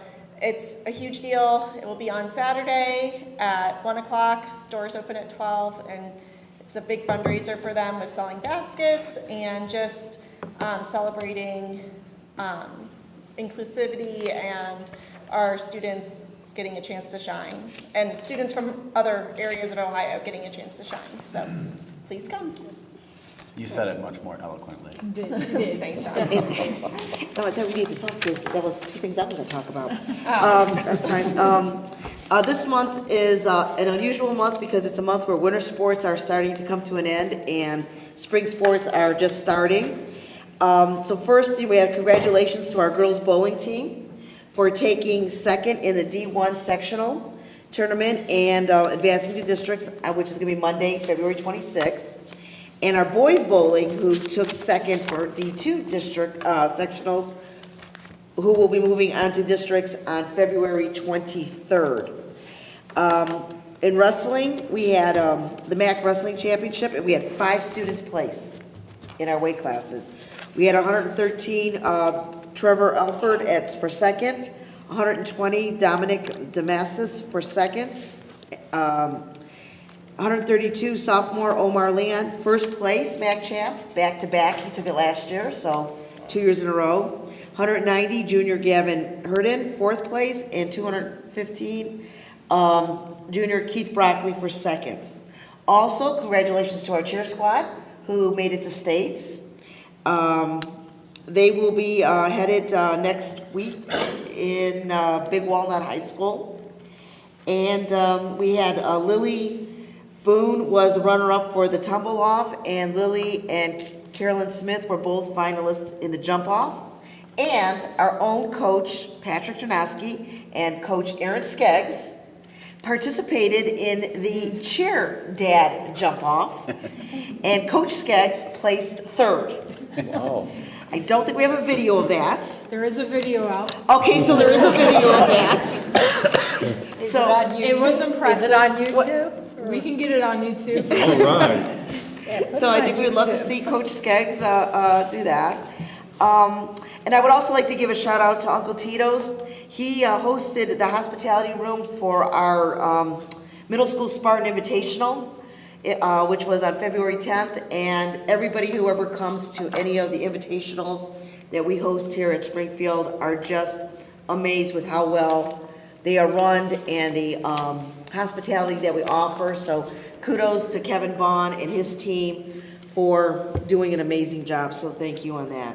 it's a huge deal. It will be on Saturday at 1 o'clock. Doors open at 12, and it's a big fundraiser for them with selling baskets and just celebrating inclusivity and our students getting a chance to shine, and students from other areas of Ohio getting a chance to shine. So please come. You said it much more eloquently. Thanks, Don. No, it's how we need to talk, because that was 2 things I was gonna talk about. That's fine. This month is an unusual month because it's a month where winter sports are starting to come to an end and spring sports are just starting. So first, we have congratulations to our girls bowling team for taking second in the D1 sectional tournament and advancing to districts, which is gonna be Monday, February 26th. And our boys bowling, who took second for D2 district sectionals, who will be moving on to districts on February 23rd. In wrestling, we had the MAC Wrestling Championship, and we had 5 students place in our weight classes. We had 113 Trevor Alford for second, 120 Dominic Damasis for second, 132 sophomore Omar Leon, first place, MAC champ, back-to-back. He took it last year, so 2 years in a row. 190 junior Gavin Hurden, fourth place, and 215 junior Keith Broccoli for second. Also, congratulations to our cheer squad who made it to states. They will be headed next week in Big Walnut High School. And we had Lily Boone was runner-up for the tumble-off, and Lily and Carolyn Smith were both finalists in the jump-off. And our own coach, Patrick Janoski, and Coach Aaron Skeggs participated in the cheer dad jump-off. And Coach Skeggs placed third. Wow. I don't think we have a video of that. There is a video out. Okay, so there is a video of that. Is So- it on YouTube? It was impressive. Is it on YouTube? We can get it on YouTube. All right. So I think we'd love to see Coach Skeggs do that. And I would also like to give a shout out to Uncle Tito's. He hosted the hospitality room for our middle school Spartan Invitational, which was on February 10th. And everybody who ever comes to any of the invitationals that we host here at Springfield are just amazed with how well they are run and the hospitality that we offer. So kudos to Kevin Vaughn and his team for doing an amazing job. So thank you on that.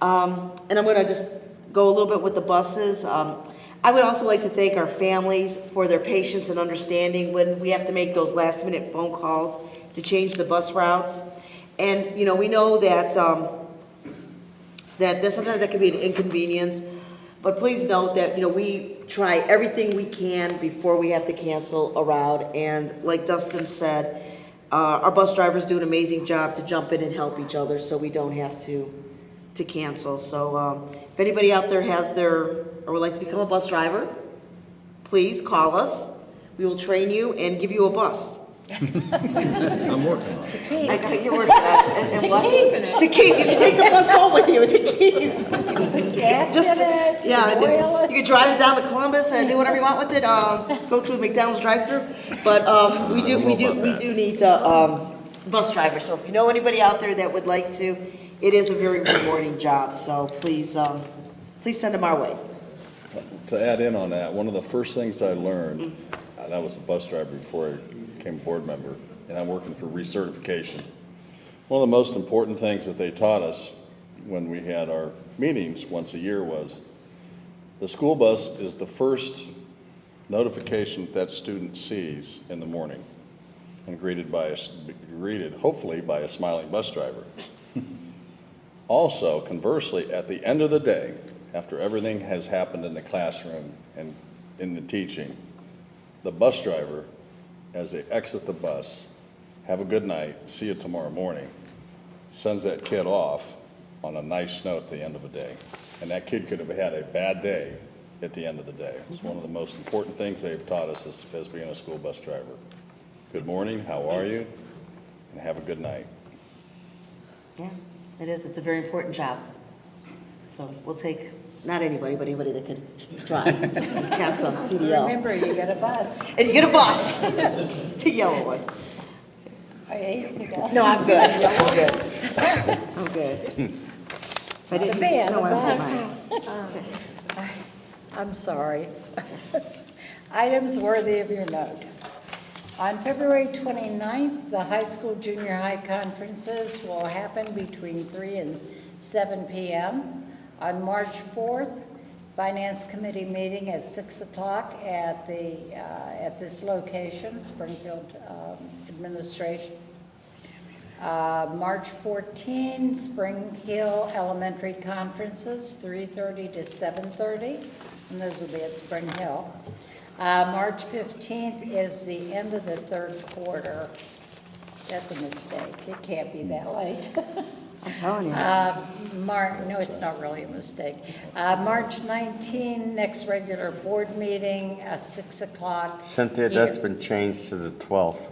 And I'm going to just go a little bit with the buses. I would also like to thank our families for their patience and understanding when we have to make those last-minute phone calls to change the bus routes. And, you know, we know that sometimes that can be an inconvenience, but please note that, you know, we try everything we can before we have to cancel a route. And like Dustin said, our bus drivers do an amazing job to jump in and help each other so we don't have to cancel. So if anybody out there has or would like to become a bus driver, please call us. We will train you and give you a bus. I'm working on it. I know you're working on it. And what? To keep. You can take the bus home with you to keep. Gas Just, in it, yeah, oil it. you can drive it down to Columbus and do whatever you want with it. Go through the McDonald's drive-through. But we do need bus drivers. So if you know anybody out there that would like to, it is a very rewarding job. So please send them our way. To add in on that, one of the first things I learned, and I was a bus driver before I became a board member, and I'm working for recertification. One of the most important things that they taught us when we had our meetings once a year was the school bus is the first notification that student sees in the morning, and greeted hopefully by a smiling bus driver. Also, conversely, at the end of the day, after everything has happened in the classroom and in the teaching, the bus driver, as they exit the bus, have a good night, see you tomorrow morning, sends that kid off on a nice note at the end of the day. And that kid could have had a bad day at the end of the day. It's one of the most important things they've taught us as being a school bus driver. Good morning, how are you? And have a good night. Yeah, it is. It's a very important job. So we'll take, not anybody, but anybody that can drive. Pass on CDL. Remember, you get a bus. And you get a bus. Big yellow one. I hate the bus. No, I'm good. I'm good. I'm good. If I didn't Not a snow, fan, a I'd bus. mine. I'm sorry. Items worthy of your note. On February 29th, the high school, junior high conferences will happen between 3 and 7 p.m. On March 4th, Finance Committee meeting at 6 o'clock at this location, Springfield Administration. March 14, Spring Hill Elementary Conferences, 3:30 to 7:30, and those will be at Spring Hill. March 15th is the end of the third quarter. That's a mistake. It can't be that late. I'm telling you. No, it's not really a mistake. March 19, next regular board meeting, 6 o'clock. Cynthia, here. that's been changed to the 12th.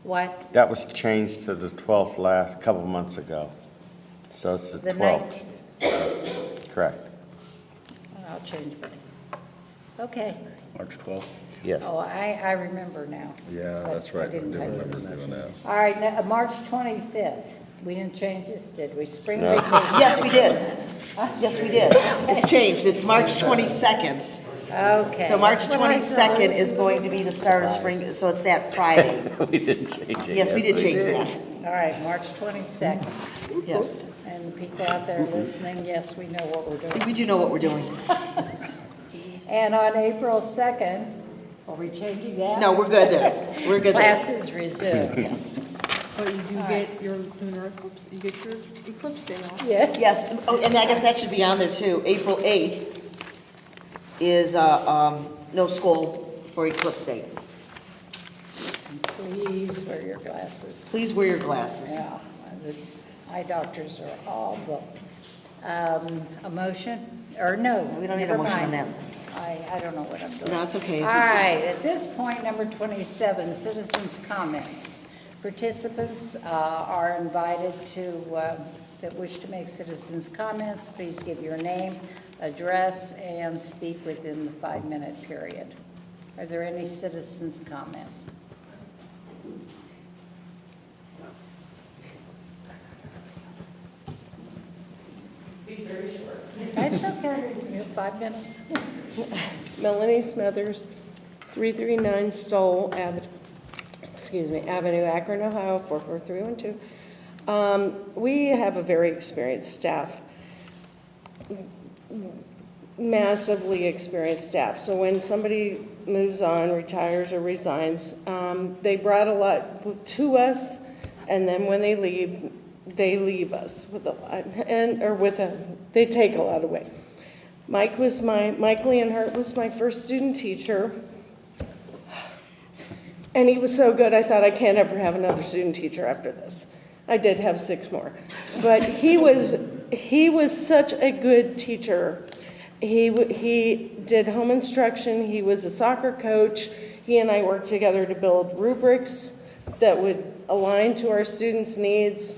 What? That was changed to the 12th couple months ago. So it's the The 12th. 19th. Correct. change my, okay. March 12th? Yes. Oh, I remember now. Yeah, But that's right. I do didn't type remember this. doing that. All right, now, March 25th. We didn't change this, did we? Spring No. vacation. Yes, we did. Yes, we did. It's changed. It's March 22nd. Okay. So March that's what I said. 22nd is going to be the start of spring, so it's that Friday. We didn't change it. Yes, we did change that. All right, March 22nd. Yes. And people out there listening, yes, we know what we're doing. We do know what we're doing. And on April 2nd, are we changing that? No, we're good there. We're good there. Classes resume. Yes. But you do get your lunar eclipse, you get your eclipse day off. Yeah. Yes, oh, and I guess that should be on there too. April 8th is, no school for Eclipse Day. Please wear your glasses. Please wear your glasses. Yeah, the eye doctors are all booked. A motion, or no? We don't need a never motion on mind. I don't know what I'm doing. No, it's okay. All right, at this point, number 27, citizens' comments. Participants are invited to, that wish to make citizens' comments, please give your name, address, and speak within the 5-minute period. Are there any citizens' comments? That's okay, you have 5 minutes. Melanie Smethers, 339 Stoll Avenue, Avenue, Akron, Ohio, 44312. We have a very experienced staff, massively experienced staff. So when somebody moves on, retires, or resigns, they brought a lot to us, and then when they leave us with a lot, they take a lot away. Mike Leonhardt was my first student teacher, and he was so good, I thought I can't ever have another student teacher after this. I did have 6 more, but he was such a good teacher. He did home instruction, he was a soccer coach, he and I worked together to build rubrics that would align to our students' needs.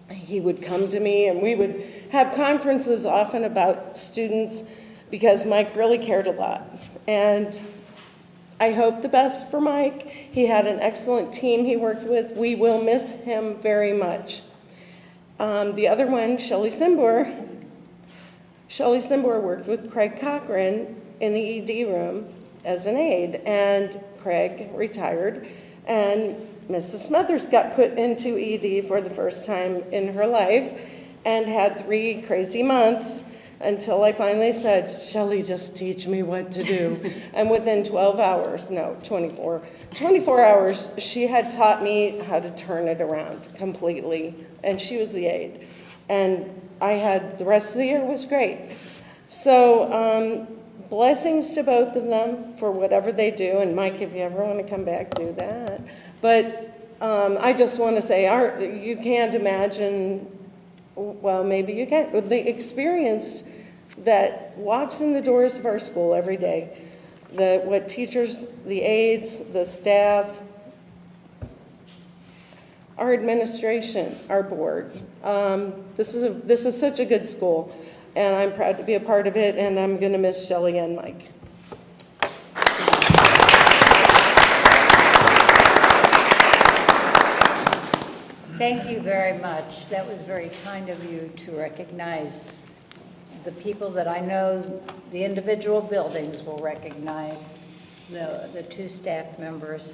He would come to me and we would have conferences often about students because Mike really cared a lot. And I hope the best for Mike. He had an excellent team he worked with. We will miss him very much. The other one, Shelley Simbor. Shelley Simbor worked with Craig Cochran in the ED room as an aide, and Craig retired, and Mrs. Smothers got put into ED for the first time in her life and had 3 crazy months until I finally said, Shelley, just teach me what to do. And within 24 hours, she had taught me how to turn it around completely, and she was the aide. And the rest of the year was great. So blessings to both of them for whatever they do, and Mike, if you ever want to come back, do that. But I just want to say, you can't imagine, well, maybe you can, the experience that walks in the doors of our school every day, what teachers, the aides, the staff, our administration, our board. This is such a good school, and I'm proud to be a part of it, and I'm going to miss Shelley and Mike. Thank you very much. That was very kind of you to recognize the people that I know, the individual buildings will recognize the 2 staff members,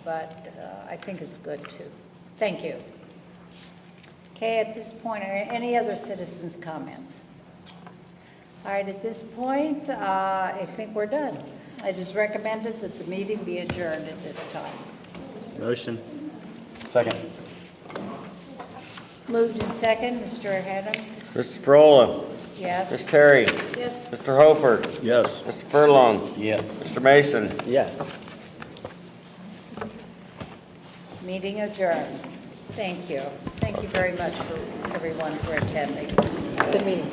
but I think it's good too. Thank you. Okay, at this point, are there any other citizens' comments? All right, at this point, I think we're done. It is recommended that the meeting be adjourned at this time. Motion. Second. Moved in second, Mr. Adams? Mr. Frola. Yes. Ms. Terry. Yes. Mr. Hofer. Yes. Mr. Furlong. Yes. Mr. Mason. Yes. Meeting adjourned. Thank you. Thank you very much for everyone for attending. Good meeting.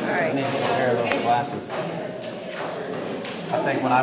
All right. I need to pair those glasses. I think when I